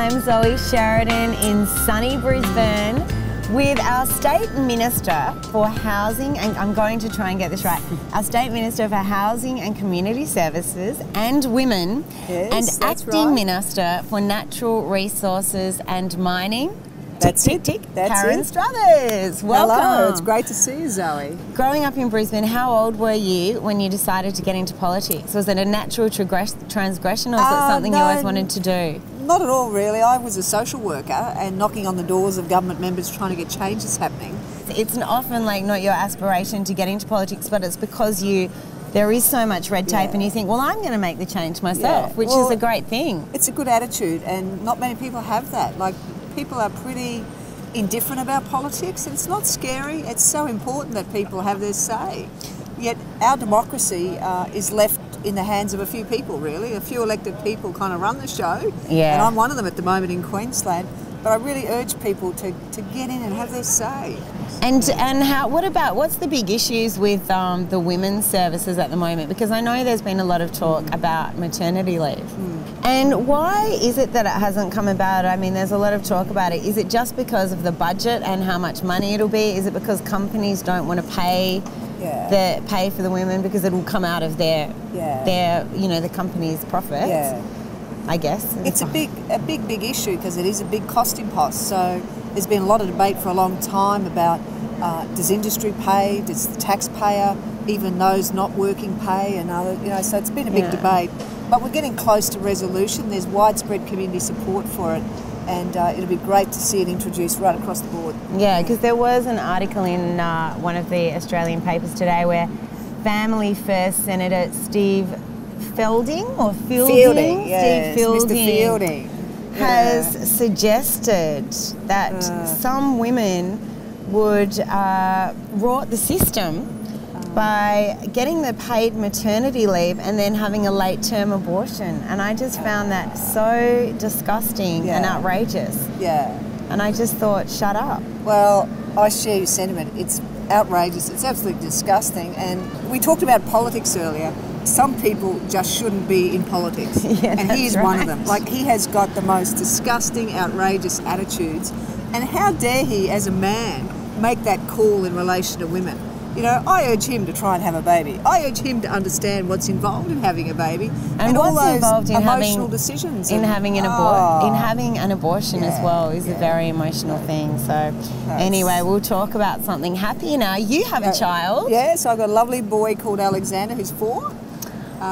I'm Zoe Sheridan in sunny Brisbane with our State Minister for Housing, and I'm going to try and get this right, our State Minister for Housing and Community Services and Women, yes, and Acting Minister for Natural Resources and Mining. That's tick, it. tick, That's Karen it. Struthers. Welcome. Hello, it's great to see you, Zoe. Growing up in Brisbane, how old were you when you decided to get into politics? Was it a natural transgression, or was it something you always wanted to do? Not at all, really. I was a social worker and knocking on the doors of government members trying to get changes happening. It's often like not your aspiration to get into politics, but it's because there is so much red tape and you think, well, I'm going to make the change myself, which is a great thing. It's a good attitude, and not many people have that. Like, people are pretty indifferent about politics, and it's not scary. It's so important that people have their say. Yet our democracy is left in the hands of a few people, really. A few elected people kind of run the show. Yeah. And I'm one of them at the moment in Queensland. But I really urge people to get in and have their say. And what's the big issues with the women's services at the moment? Because I know there's been a lot of talk about maternity leave. And why is it that it hasn't come about? I mean, there's a lot of talk about it. Is it just because of the budget and how much money it'll be? Is it because companies don't want to pay for the women because it will come out of their the company's profits? Yeah. I guess. It's a big issue because it is a big cost impost. So there's been a lot of debate for a long time about does industry pay, does the taxpayer, even those not working pay, and other, so it's been a big debate. But we're getting close to resolution. There's widespread community support for it, and it'll be great to see it introduced right across the board. Yeah, because there was an article in one of the Australian papers today where Family First Senator Steve Fielding, yes, Steve Fielding, Mr. Fielding has suggested that some women would rot the system by getting the paid maternity leave and then having a late-term abortion. And I just found that so disgusting and outrageous. Yeah. And I just thought, shut up. Well, I share your sentiment. It's outrageous. It's absolutely disgusting. And we talked about politics earlier. Some people just shouldn't be in politics. And he is one of them. Like, he has got the most disgusting, outrageous attitudes. And how dare he, as a man, make that call in relation to women? I urge him to try and have a baby. I urge him to understand what's involved in having a baby and all those involved in emotional decisions. In having an abortion as well is a very emotional thing. So anyway, we'll talk about something happier now. You have a child. Yes, I've got a lovely boy called Alexander who's 4,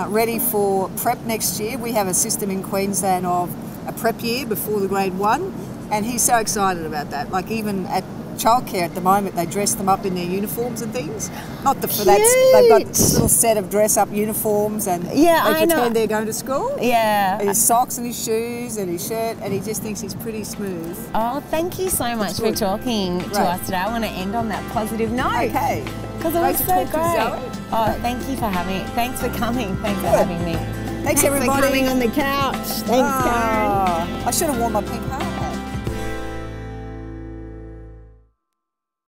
ready for prep next year. We have a system in Queensland of a prep year before the grade 1, and he's so excited about that. Like, even at childcare at the moment, they dress them up in their uniforms and things. Not the they've got this little set of dress-up uniforms, and they pretend they're going to school. Yeah. And his socks and his shoes and his shirt, and he just thinks he's pretty smooth. Oh, thank you so much for talking to us today. I want to end on that positive note. Okay. Because it was so great. Oh, thanks for coming. Thanks for having me. Thanks everybody. for coming on the couch. Thanks, Karen. I should have worn my pink hat.